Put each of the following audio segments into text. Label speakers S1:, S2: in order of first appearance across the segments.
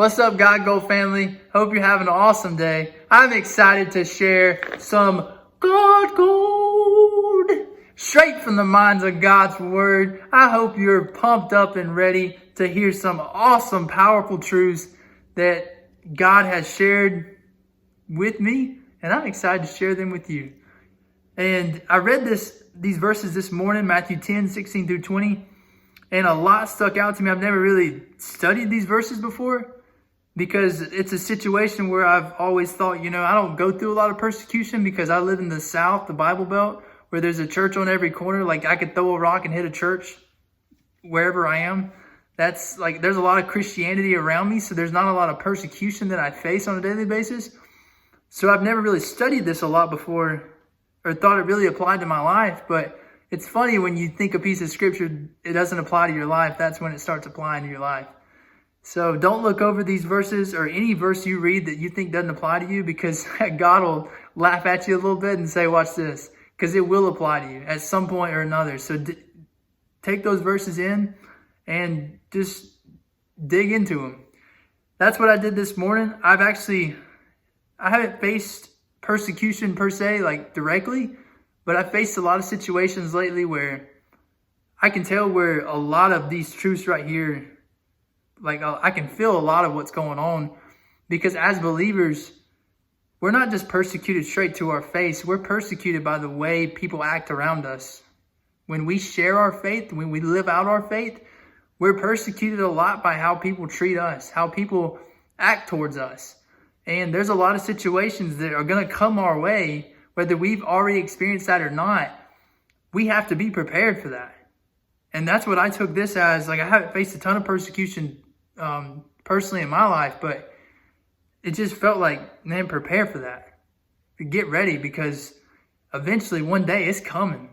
S1: What's up, God Gold family? Hope you're having an awesome day. I'm excited to share some God Gold straight from the minds of God's Word. I hope you're pumped up and ready to hear some awesome, powerful truths that God has shared with me, and I'm excited to share them with you. And I read these verses this morning, Matthew 10, 16 through 20, and a lot stuck out to me. I've never really studied these verses before, because it's a situation where I've always thought, I don't go through a lot of persecution because I live in the South, the Bible Belt, where there's a church on every corner. Like, I could throw a rock and hit a church wherever I am. That's like, there's a lot of Christianity around me, so there's not a lot of persecution that I face on a daily basis. So I've never really studied this a lot before, or thought it really applied to my life. But it's funny, when you think a piece of scripture, it doesn't apply to your life, that's when it starts applying to your life. So don't look over these verses or any verse you read that you think doesn't apply to you, because God will laugh at you a little bit and say, watch this, because it will apply to you at some point or another. So take those verses in and just dig into them. That's what I did this morning. I haven't faced persecution per se, like directly, but I've faced a lot of situations lately where I can tell where a lot of these truths right here, like, I can feel a lot of what's going on, because as believers, we're not just persecuted straight to our face. We're persecuted by the way people act around us. When we share our faith, when we live out our faith, we're persecuted a lot by how people treat us, how people act towards us. And there's a lot of situations that are going to come our way, whether we've already experienced that or not. We have to be prepared for that. And that's what I took this as. Like, I haven't faced a ton of persecution personally in my life, but it just felt like, man, prepare for that. Get ready, because eventually one day it's coming.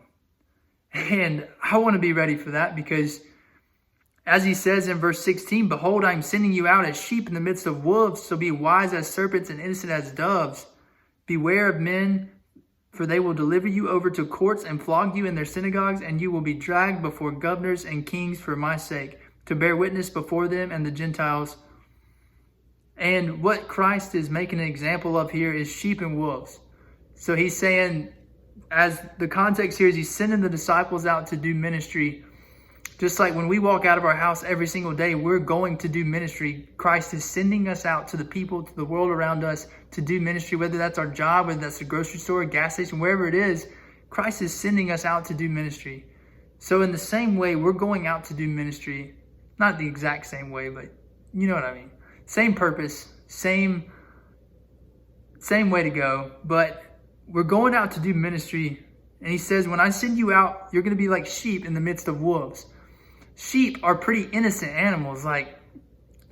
S1: And I want to be ready for that, because as he says in verse 16, behold, I am sending you out as sheep in the midst of wolves, so be wise as serpents and innocent as doves. Beware of men, for they will deliver you over to courts and flog you in their synagogues, and you will be dragged before governors and kings for my sake, to bear witness before them and the Gentiles. And what Christ is making an example of here is sheep and wolves. So he's saying, as the context here is, he's sending the disciples out to do ministry. Just like when we walk out of our house every single day, we're going to do ministry. Christ is sending us out to the people, to the world around us, to do ministry, whether that's our job, whether that's a grocery store, a gas station, wherever it is. Christ is sending us out to do ministry. So in the same way, we're going out to do ministry. Not the exact same way, but you know what I mean. Same purpose, same way to go, but we're going out to do ministry. And he says, when I send you out, you're going to be like sheep in the midst of wolves. Sheep are pretty innocent animals. Like,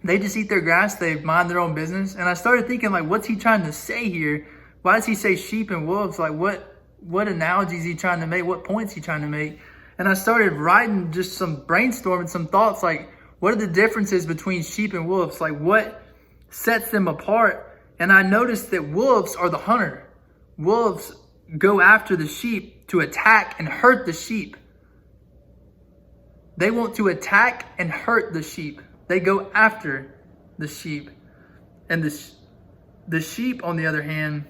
S1: they just eat their grass, they mind their own business. And I started thinking, like, what's he trying to say here? Why does he say sheep and wolves? Like, what analogies is he trying to make? What points is he trying to make? And I started writing, just some brainstorming, some thoughts, like, what are the differences between sheep and wolves? Like, what sets them apart? And I noticed that wolves are the hunter. Wolves go after the sheep to attack and hurt the sheep. They want to attack and hurt the sheep. They go after the sheep. And the sheep, on the other hand,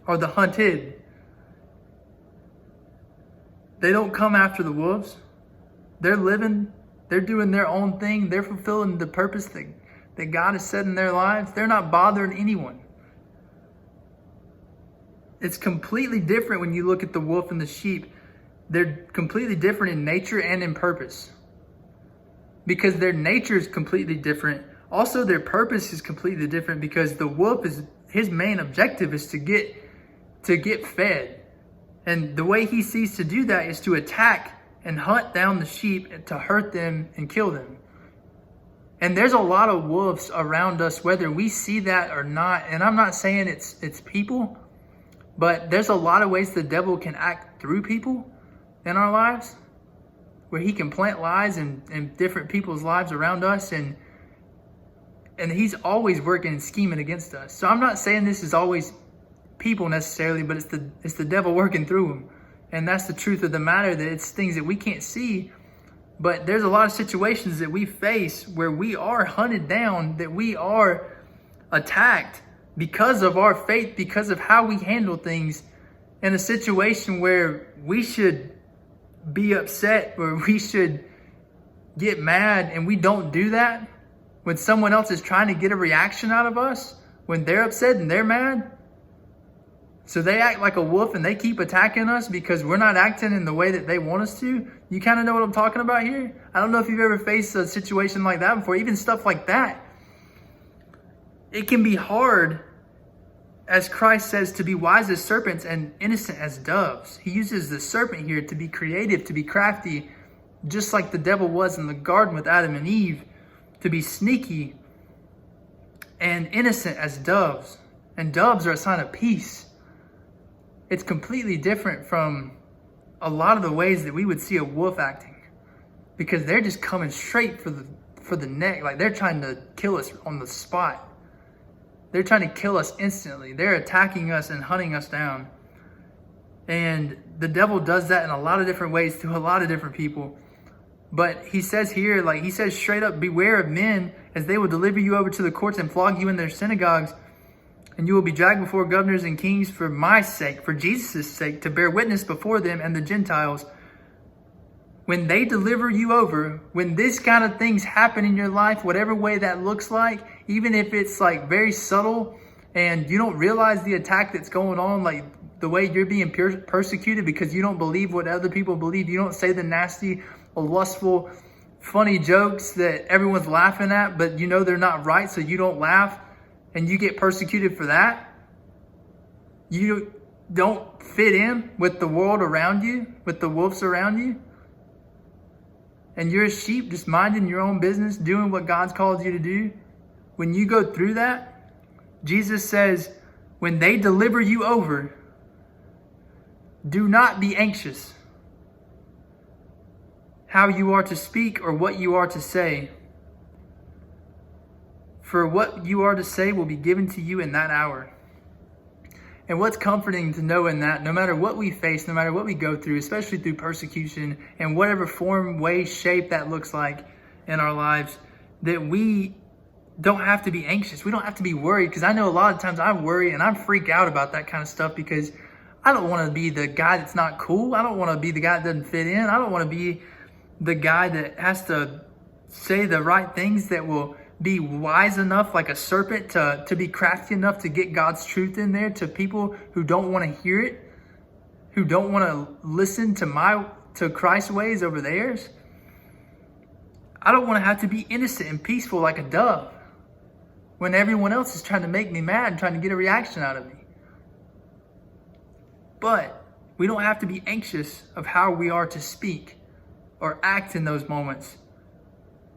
S1: are the hunted. They don't come after the wolves. They're living, they're doing their own thing. They're fulfilling the purpose that God has set in their lives. They're not bothering anyone. It's completely different when you look at the wolf and the sheep. They're completely different in nature and in purpose, because their nature is completely different. Also, their purpose is completely different, because the wolf, his main objective is to get fed. And the way he sees to do that is to attack and hunt down the sheep, to hurt them and kill them. And there's a lot of wolves around us, whether we see that or not. And I'm not saying it's people, but there's a lot of ways the devil can act through people in our lives, where he can plant lies in different people's lives around us, and he's always working and scheming against us. So I'm not saying this is always people necessarily, but it's the devil working through them. And that's the truth of the matter, that it's things that we can't see, But there's a lot of situations that we face where we are hunted down, that we are attacked because of our faith, because of how we handle things, in a situation where we should be upset, where we should get mad, and we don't do that. When someone else is trying to get a reaction out of us, when they're upset and they're mad, so they act like a wolf and they keep attacking us because we're not acting in the way that they want us to. You kind of know what I'm talking about here? I don't know if you've ever faced a situation like that before, even stuff like that. It can be hard, as Christ says, to be wise as serpents and innocent as doves. He uses the serpent here to be creative, to be crafty, just like the devil was in the garden with Adam and Eve, to be sneaky and innocent as doves. And doves are a sign of peace. It's completely different from a lot of the ways that we would see a wolf acting, because they're just coming straight for the neck. Like they're trying to kill us on the spot. They're trying to kill us instantly. They're attacking us and hunting us down. And the devil does that in a lot of different ways to a lot of different people. But he says here, like he says straight up, beware of men, as they will deliver you over to the courts and flog you in their synagogues. And you will be dragged before governors and kings for my sake, for Jesus' sake, to bear witness before them and the Gentiles. When they deliver you over, when this kind of things happen in your life, whatever way that looks like, even if it's like very subtle and you don't realize the attack that's going on, like the way you're being persecuted because you don't believe what other people believe, you don't say the nasty, lustful, funny jokes that everyone's laughing at, but you know they're not right, so you don't laugh, and you get persecuted for that. You don't fit in with the world around you, with the wolves around you. And you're a sheep just minding your own business, doing what God's called you to do. When you go through that, Jesus says, when they deliver you over, do not be anxious how you are to speak or what you are to say. For what you are to say will be given to you in that hour. And what's comforting to know in that, no matter what we face, no matter what we go through, especially through persecution and whatever form, way, shape that looks like in our lives, that we don't have to be anxious. We don't have to be worried, because I know a lot of times I worry and I freak out about that kind of stuff because I don't want to be the guy that's not cool. I don't want to be the guy that doesn't fit in. I don't want to be the guy that has to say the right things, that will be wise enough like a serpent to be crafty enough to get God's truth in there to people who don't want to hear it, who don't want to listen to Christ's ways over theirs. I don't want to have to be innocent and peaceful like a dove when everyone else is trying to make me mad and trying to get a reaction out of me. But we don't have to be anxious of how we are to speak or act in those moments.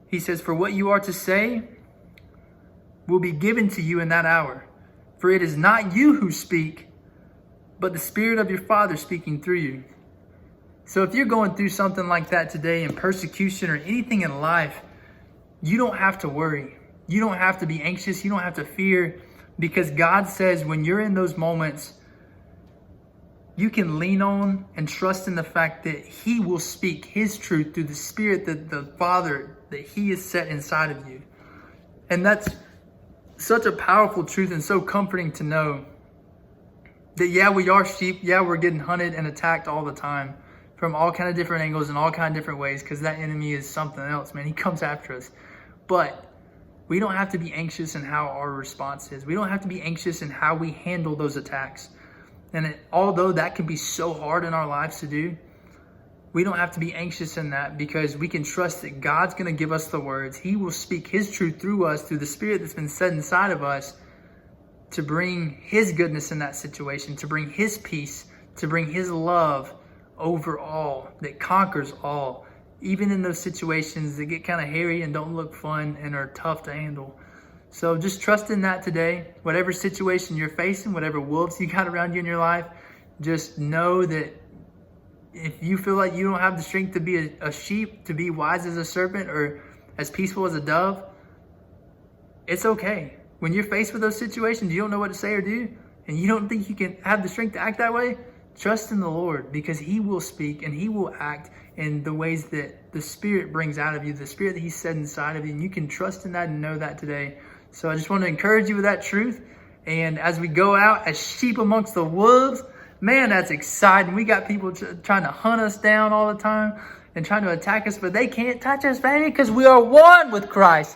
S1: He says, for what you are to say will be given to you in that hour. For it is not you who speak, but the Spirit of your Father speaking through you. So if you're going through something like that today, in persecution or anything in life, you don't have to worry. You don't have to be anxious. You don't have to fear, because God says when you're in those moments, you can lean on and trust in the fact that He will speak His truth through the Spirit that the Father, that He has set inside of you. And that's such a powerful truth and so comforting to know that, yeah, we are sheep. Yeah, we're getting hunted and attacked all the time from all kind of different angles and all kind of different ways, because that enemy is something else, man. He comes after us. But we don't have to be anxious in how our response is. We don't have to be anxious in how we handle those attacks. And although that can be so hard in our lives to do, we don't have to be anxious in that, because we can trust that God's going to give us the words. He will speak His truth through us, through the Spirit that's been set inside of us, to bring His goodness in that situation, to bring His peace, to bring His love over all, that conquers all, even in those situations that get kind of hairy and don't look fun and are tough to handle. So just trust in that today. Whatever situation you're facing, whatever wolves you got around you in your life, just know that if you feel like you don't have the strength to be a sheep, to be wise as a serpent or as peaceful as a dove, it's okay. When you're faced with those situations, you don't know what to say or do, and you don't think you can have the strength to act that way, trust in the Lord, because He will speak and He will act and the ways that the Spirit brings out of you, the Spirit that He set inside of you. And you can trust in that and know that today. So I just want to encourage you with that truth. And as we go out as sheep amongst the wolves, man, that's exciting. We got people trying to hunt us down all the time and trying to attack us, but they can't touch us, baby, because we are one with Christ.